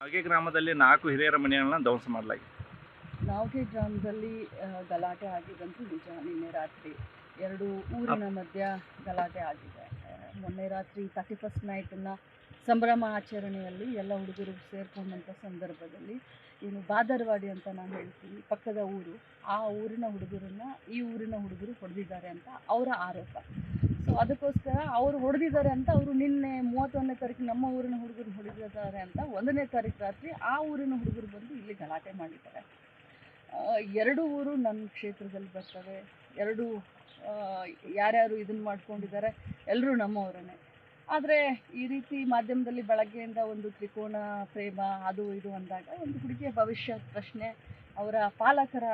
ನಾಲ್ಗೆ ಗ್ರಾಮದಲ್ಲಿ 4 ಹಿರಿಯರ ಮನೆಗಳನ್ನು ಧ್ವಂಸ ಮಾಡಲಾಗಿದೆ. ನಾಲ್ಗೆ ಗ್ರಾಮದಲ್ಲಿ ಗಲಾಟೆ ಆಗಿದ್ದಂತೂ ನಿಜ. ನಿನ್ನೆ ರಾತ್ರಿ ಎರಡು ಊರಿನ ಮಧ್ಯ ಗಲಾಟೆ ಆಗಿದೆ. ಮೊನ್ನೆ ರಾತ್ರಿ 31st ನೈಟನ್ನು ಸಂಭ್ರಮ ಆಚರಣೆಯಲ್ಲಿ ಎಲ್ಲ ಹುಡುಗರು ಸೇರ್ಕೊಂಡಂಥ ಸಂದರ್ಭದಲ್ಲಿ ಏನು ಬಾದರವಾಡಿ ಅಂತ ನಾನು ಹೇಳ್ತೀನಿ, ಪಕ್ಕದ ಊರು, ಆ ಊರಿನ ಹುಡುಗರನ್ನ ಈ ಊರಿನ ಹುಡುಗರು ಹೊಡೆದಿದ್ದಾರೆ ಅಂತ ಅವರ ಆರೋಪ. ಸೊ ಅದಕ್ಕೋಸ್ಕರ ಅವರು ಹೊಡೆದಿದ್ದಾರೆ ಅಂತ ಅವರು ನಿನ್ನೆ 31ನೇ ತಾರೀಕು ನಮ್ಮ ಊರಿನ ಹುಡುಗರು ಹೊಡೆದಿದ್ದಾರೆ ಅಂತ 1ನೇ ತಾರೀಕು ರಾತ್ರಿ ಆ ಊರಿನ ಹುಡುಗರು ಬಂದು ಇಲ್ಲಿ ಗಲಾಟೆ ಮಾಡಿದ್ದಾರೆ. ಎರಡು ಊರು ನನ್ನ ಕ್ಷೇತ್ರದಲ್ಲಿ ಬರ್ತವೆ. ಎರಡು ಯಾರ್ಯಾರು ಇದನ್ನು ಮಾಡ್ಕೊಂಡಿದ್ದಾರೆ ಎಲ್ಲರೂ ನಮ್ಮವರೇ. ಆದರೆ ಈ ರೀತಿ ಮಾಧ್ಯಮದಲ್ಲಿ ಬೆಳಗ್ಗೆಯಿಂದ ಒಂದು ತ್ರಿಕೋನ ಪ್ರೇಮ ಅದು ಇದು ಅಂದಾಗ ಒಂದು ಹುಡುಗಿಯ ಭವಿಷ್ಯ ಪ್ರಶ್ನೆ, ಅವರ ಪಾಲಕರ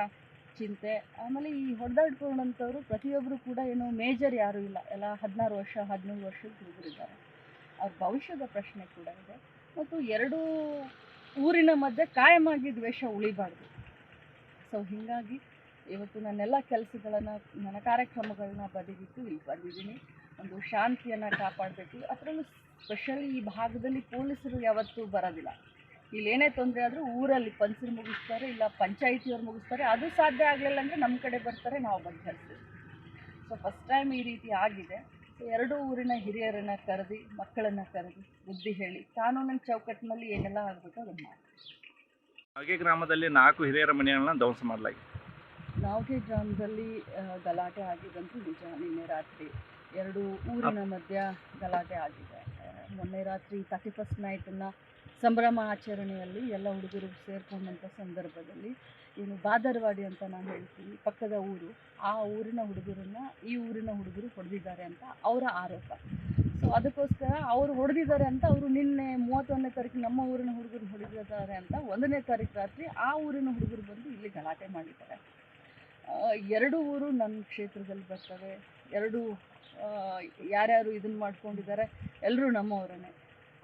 ಚಿಂತೆ, ಆಮೇಲೆ ಈ ಹೊಡೆದಾಡ್ಕೊಂಡಂಥವ್ರು ಪ್ರತಿಯೊಬ್ಬರು ಕೂಡ ಏನೋ ಮೇಜರ್ ಯಾರೂ ಇಲ್ಲ, ಎಲ್ಲ 16 ವರ್ಷ 17 ವರ್ಷದ ಹುಡುಗರಿದ್ದಾರೆ. ಅವ್ರ ಭವಿಷ್ಯದ ಪ್ರಶ್ನೆ ಕೂಡ ಇದೆ. ಮತ್ತು ಎರಡು ಊರಿನ ಮಧ್ಯೆ ಕಾಯಮಾಗಿ ದ್ವೇಷ ಉಳಿಬಾರ್ದು. ಸೊ ಹೀಗಾಗಿ ಇವತ್ತು ನನ್ನೆಲ್ಲ ಕೆಲಸಗಳನ್ನು, ನನ್ನ ಕಾರ್ಯಕ್ರಮಗಳನ್ನ ಬದಿಗಿಟ್ಟು ಇಲ್ಲಿ ಬಂದಿದ್ದೀನಿ. ಒಂದು ಶಾಂತಿಯನ್ನು ಕಾಪಾಡಬೇಕು. ಅದರಲ್ಲೂ ಸ್ಪೆಷಲಿ ಈ ಭಾಗದಲ್ಲಿ ಪೊಲೀಸರು ಯಾವತ್ತೂ ಬರೋದಿಲ್ಲ. ಇಲ್ಲೇನೇ ತೊಂದರೆ ಆದರೂ ಊರಲ್ಲಿ ಪಂಚರು ಮುಗಿಸ್ತಾರೆ, ಇಲ್ಲ ಪಂಚಾಯಿತಿಯವ್ರು ಮುಗಿಸ್ತಾರೆ. ಅದು ಸಾಧ್ಯ ಆಗಲಿಲ್ಲ ಅಂದರೆ ನಮ್ಮ ಕಡೆ ಬರ್ತಾರೆ, ನಾವು ಬಗೆಹರಿಸ್ತೀವಿ. ಸೊ ಫಸ್ಟ್ ಟೈಮ್ ಈ ರೀತಿ ಆಗಿದೆ. ಸೊ ಎರಡೂ ಊರಿನ ಹಿರಿಯರನ್ನು ಕರೆದು, ಮಕ್ಕಳನ್ನು ಕರೆದು ಬುದ್ಧಿ ಹೇಳಿ ಕಾನೂನಿನ ಚೌಕಟ್ಟಿನಲ್ಲಿ ಏನೆಲ್ಲ ಆಗಬೇಕು ಅದನ್ನು ಮಾಡಿ. ನಾಲ್ಗೆ ಗ್ರಾಮದಲ್ಲಿ 4 ಹಿರಿಯರ ಮನೆಗಳನ್ನು ಧ್ವಂಸ ಮಾಡಲಾಗಿದೆ. ನಾಲ್ಗೆ ಗ್ರಾಮದಲ್ಲಿ ಗಲಾಟೆ ಆಗಿದ್ದಂತೂ ನಿಜ. ನಿನ್ನೆ ರಾತ್ರಿ ಎರಡು ಊರಿನ ಮಧ್ಯ ಗಲಾಟೆ ಆಗಿದೆ. ಮೊನ್ನೆ ರಾತ್ರಿ 31st ನೈಟನ್ನು ಸಂಭ್ರಮ ಆಚರಣೆಯಲ್ಲಿ ಎಲ್ಲ ಹುಡುಗರು ಸೇರ್ಕೊಂಡಂಥ ಸಂದರ್ಭದಲ್ಲಿ ಏನು ಬಾದರವಾಡಿ ಅಂತ ನಾನು ಹೇಳ್ತೀನಿ, ಪಕ್ಕದ ಊರು, ಆ ಊರಿನ ಹುಡುಗರನ್ನ ಈ ಊರಿನ ಹುಡುಗರು ಹೊಡೆದಿದ್ದಾರೆ ಅಂತ ಅವರ ಆರೋಪ. ಸೊ ಅದಕ್ಕೋಸ್ಕರ ಅವರು ಹೊಡೆದಿದ್ದಾರೆ ಅಂತ ಅವರು ನಿನ್ನೆ 31ನೇ ತಾರೀಕು ನಮ್ಮ ಊರಿನ ಹುಡುಗರು ಹೊಡೆದಿದ್ದಾರೆ ಅಂತ 1ನೇ ತಾರೀಕು ರಾತ್ರಿ ಆ ಊರಿನ ಹುಡುಗರು ಬಂದು ಇಲ್ಲಿ ಗಲಾಟೆ ಮಾಡಿದ್ದಾರೆ. ಎರಡು ಊರು ನನ್ನ ಕ್ಷೇತ್ರದಲ್ಲಿ ಬರ್ತವೆ. ಎರಡು ಯಾರ್ಯಾರು ಇದನ್ನು ಮಾಡ್ಕೊಂಡಿದ್ದಾರೆ ಎಲ್ಲರೂ ನಮ್ಮವರೇ.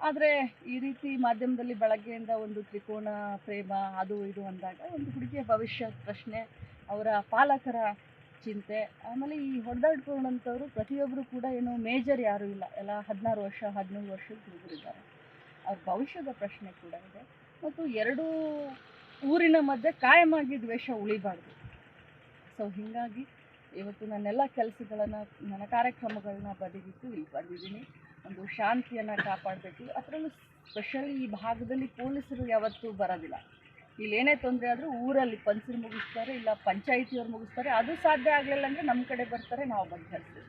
ಆದರೆ ಈ ರೀತಿ ಮಾಧ್ಯಮದಲ್ಲಿ ಬೆಳಗ್ಗೆಯಿಂದ ಒಂದು ತ್ರಿಕೋನ ಪ್ರೇಮ ಅದು ಇದು ಅಂದಾಗ ಒಂದು ಹುಡುಗಿಯ ಭವಿಷ್ಯ ಪ್ರಶ್ನೆ, ಅವರ ಪಾಲಕರ ಚಿಂತೆ, ಆಮೇಲೆ ಈ ಹೊಡೆದಾಡ್ಕೊಂಡಂಥವ್ರು ಪ್ರತಿಯೊಬ್ಬರು ಕೂಡ ಏನೋ ಮೇಜರ್ ಯಾರೂ ಇಲ್ಲ, ಎಲ್ಲ 16 ವರ್ಷ 17 ವರ್ಷದ ಹುಡುಗರಿದ್ದಾರೆ. ಅವ್ರ ಭವಿಷ್ಯದ ಪ್ರಶ್ನೆ ಕೂಡ ಇದೆ. ಮತ್ತು ಎರಡು ಊರಿನ ಮಧ್ಯೆ ಕಾಯಮಾಗಿ ದ್ವೇಷ ಉಳಿಬಾರ್ದು. ಸೊ ಹೀಗಾಗಿ ಇವತ್ತು ನನ್ನೆಲ್ಲ ಕೆಲಸಗಳನ್ನು, ನನ್ನ ಕಾರ್ಯಕ್ರಮಗಳನ್ನ ಬದಿಗಿಟ್ಟು ಇಲ್ಲಿ ಬಂದಿದ್ದೀನಿ. ಒಂದು ಶಾಂತಿಯನ್ನು ಕಾಪಾಡಬೇಕು. ಅದರಲ್ಲೂ ಸ್ಪೆಷಲಿ ಈ ಭಾಗದಲ್ಲಿ ಪೊಲೀಸರು ಯಾವತ್ತೂ ಬರೋದಿಲ್ಲ. ಇಲ್ಲೇನೇ ತೊಂದರೆ ಆದರೂ ಊರಲ್ಲಿ ಪಂಚರು ಮುಗಿಸ್ತಾರೆ, ಇಲ್ಲ ಪಂಚಾಯಿತಿಯವ್ರು ಮುಗಿಸ್ತಾರೆ. ಅದು ಸಾಧ್ಯ ಆಗಲಿಲ್ಲ ಅಂದರೆ ನಮ್ಮ ಕಡೆ ಬರ್ತಾರೆ, ನಾವು ಬಗೆಹರಿಸ್ತೀವಿ.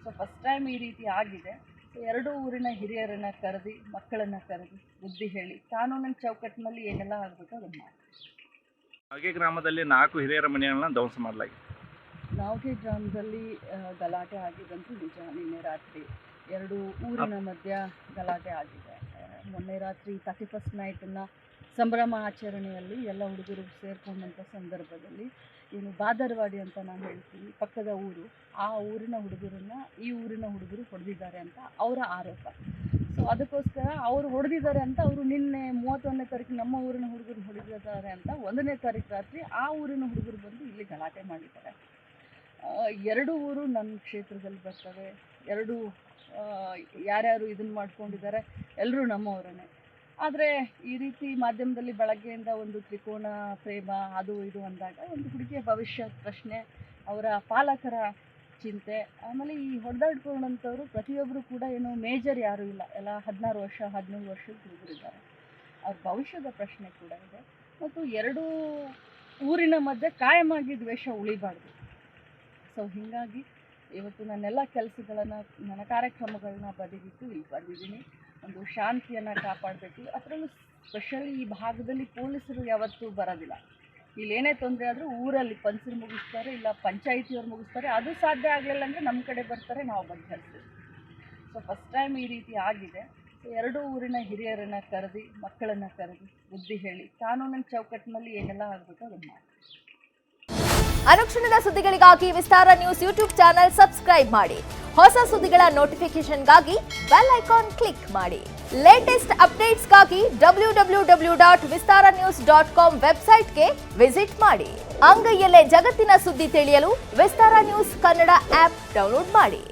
ಸೊ ಫಸ್ಟ್ ಟೈಮ್ ಈ ರೀತಿ ಆಗಿದೆ. ಸೊ ಎರಡೂ ಊರಿನ ಹಿರಿಯರನ್ನು ಕರೆದು, ಮಕ್ಕಳನ್ನು ಕರೆದು ಬುದ್ಧಿ ಹೇಳಿ ಕಾನೂನಿನ ಚೌಕಟ್ಟಿನಲ್ಲಿ ಏನೆಲ್ಲ ಆಗಬೇಕು ಅದನ್ನು ಮಾಡಿ. ನಾಲ್ಗೆ ಗ್ರಾಮದಲ್ಲಿ 4 ಹಿರಿಯರ ಮನೆಗಳನ್ನು ಧ್ವಂಸ ಮಾಡಲಾಗಿದೆ. ನಾಲ್ಗೆ ಗ್ರಾಮದಲ್ಲಿ ಗಲಾಟೆ ಆಗಿದ್ದಂತೂ ನಿಜ. ನಿನ್ನೆ ರಾತ್ರಿ ಎರಡು ಊರಿನ ಮಧ್ಯ ಗಲಾಟೆ ಆಗಿದೆ. ಮೊನ್ನೆ ರಾತ್ರಿ 31st ನೈಟನ್ನು ಸಂಭ್ರಮ ಆಚರಣೆಯಲ್ಲಿ ಎಲ್ಲ ಹುಡುಗರು ಸೇರ್ಕೊಂಡಂಥ ಸಂದರ್ಭದಲ್ಲಿ ಏನು ಬಾದರವಾಡಿ ಅಂತ ನಾನು ಹೇಳ್ತೀನಿ, ಪಕ್ಕದ ಊರು, ಆ ಊರಿನ ಹುಡುಗರನ್ನ ಈ ಊರಿನ ಹುಡುಗರು ಹೊಡೆದಿದ್ದಾರೆ ಅಂತ ಅವರ ಆರೋಪ. ಸೊ ಅದಕ್ಕೋಸ್ಕರ ಅವರು ಹೊಡೆದಿದ್ದಾರೆ ಅಂತ ಅವರು ನಿನ್ನೆ 31ನೇ ತಾರೀಕು ನಮ್ಮ ಊರಿನ ಹುಡುಗರು ಹೊಡೆದಿದ್ದಾರೆ ಅಂತ 1ನೇ ತಾರೀಕು ರಾತ್ರಿ ಆ ಊರಿನ ಹುಡುಗರು ಬಂದು ಇಲ್ಲಿ ಗಲಾಟೆ ಮಾಡಿದ್ದಾರೆ. ಎರಡು ಊರು ನನ್ನ ಕ್ಷೇತ್ರದಲ್ಲಿ ಬರ್ತವೆ. ಎರಡು ಯಾರ್ಯಾರು ಇದನ್ನು ಮಾಡ್ಕೊಂಡಿದ್ದಾರೆ ಎಲ್ಲರೂ ನಮ್ಮವರೇ. ಆದರೆ ಈ ರೀತಿ ಮಾಧ್ಯಮದಲ್ಲಿ ಬೆಳಗ್ಗೆಯಿಂದ ಒಂದು ತ್ರಿಕೋನ ಪ್ರೇಮ ಅದು ಇದು ಅಂದಾಗ ಒಂದು ಹುಡುಗಿಯ ಭವಿಷ್ಯ ಪ್ರಶ್ನೆ, ಅವರ ಪಾಲಕರ ಚಿಂತೆ, ಆಮೇಲೆ ಈ ಹೊಡೆದಾಡ್ಕೊಂಡಂಥವ್ರು ಪ್ರತಿಯೊಬ್ಬರು ಕೂಡ ಏನೋ ಮೇಜರ್ ಯಾರೂ ಇಲ್ಲ, ಎಲ್ಲ 16 ವರ್ಷ 17 ವರ್ಷದ ಹುಡುಗರಿದ್ದಾರೆ. ಅವ್ರ ಭವಿಷ್ಯದ ಪ್ರಶ್ನೆ ಕೂಡ ಇದೆ. ಮತ್ತು ಎರಡು ಊರಿನ ಮಧ್ಯೆ ಕಾಯಮಾಗಿ ದ್ವೇಷ ಉಳಿಬಾರ್ದು. ಸೊ ಹೀಗಾಗಿ ಇವತ್ತು ನನ್ನೆಲ್ಲ ಕೆಲಸಗಳನ್ನು, ನನ್ನ ಕಾರ್ಯಕ್ರಮಗಳನ್ನ ಬದಿಗಿಟ್ಟು ಇಲ್ಲಿ ಬಂದಿದ್ದೀನಿ. ಒಂದು ಶಾಂತಿಯನ್ನು ಕಾಪಾಡಬೇಕು. ಅದರಲ್ಲೂ ಸ್ಪೆಷಲಿ ಈ ಭಾಗದಲ್ಲಿ ಪೊಲೀಸರು ಯಾವತ್ತೂ ಬರೋದಿಲ್ಲ. ಇಲ್ಲೇನೇ ತೊಂದರೆ ಆದರೂ ಊರಲ್ಲಿ ಪಂಚರು ಮುಗಿಸ್ತಾರೆ, ಇಲ್ಲ ಪಂಚಾಯಿತಿಯವ್ರು ಮುಗಿಸ್ತಾರೆ. ಅದು ಸಾಧ್ಯ ಆಗಲಿಲ್ಲ ಅಂದರೆ ನಮ್ಮ ಕಡೆ ಬರ್ತಾರೆ, ನಾವು ಬಗೆಹರಿಸ್ತೀವಿ. ಸೊ ಫಸ್ಟ್ ಟೈಮ್ ಈ ರೀತಿ ಆಗಿದೆ. ಸೊ ಎರಡೂ ಊರಿನ ಹಿರಿಯರನ್ನು ಕರೆದು, ಮಕ್ಕಳನ್ನು ಕರೆದು ಬುದ್ಧಿ ಹೇಳಿ ಕಾನೂನಿನ ಚೌಕಟ್ಟಿನಲ್ಲಿ ಏನೆಲ್ಲ ಆಗಬೇಕು ಅದನ್ನು ಮಾಡಿ. ಅನುಕ್ಷಣದ ಸುದ್ದಿಗಳಿಗಾಗಿ ವಿಸ್ತಾರ ನ್ಯೂಸ್ ಯೂಟ್ಯೂಬ್ ಚಾನೆಲ್ ಸಬ್ಸ್ಕ್ರೈಬ್ ಮಾಡಿ. ಹೊಸ ಸುದ್ದಿಗಳ ನೋಟಿಫಿಕೇಶನ್ಗಾಗಿ ಬೆಲ್ ಐಕಾನ್ ಕ್ಲಿಕ್ ಮಾಡಿ. ಲೇಟೆಸ್ಟ್ ಅಪ್ಡೇಟ್ಸ್ಗಾಗಿ www.vistaranews.com ವೆಬ್ಸೈಟ್ಗೆ ವಿಸಿಟ್ ಮಾಡಿ. ಅಂಗೈಯಲ್ಲೇ ಜಗತ್ತಿನ ಸುದ್ದಿ ತಿಳಿಯಲು ವಿಸ್ತಾರ ನ್ಯೂಸ್ ಕನ್ನಡ ಆಪ್ ಡೌನ್ಲೋಡ್ ಮಾಡಿ.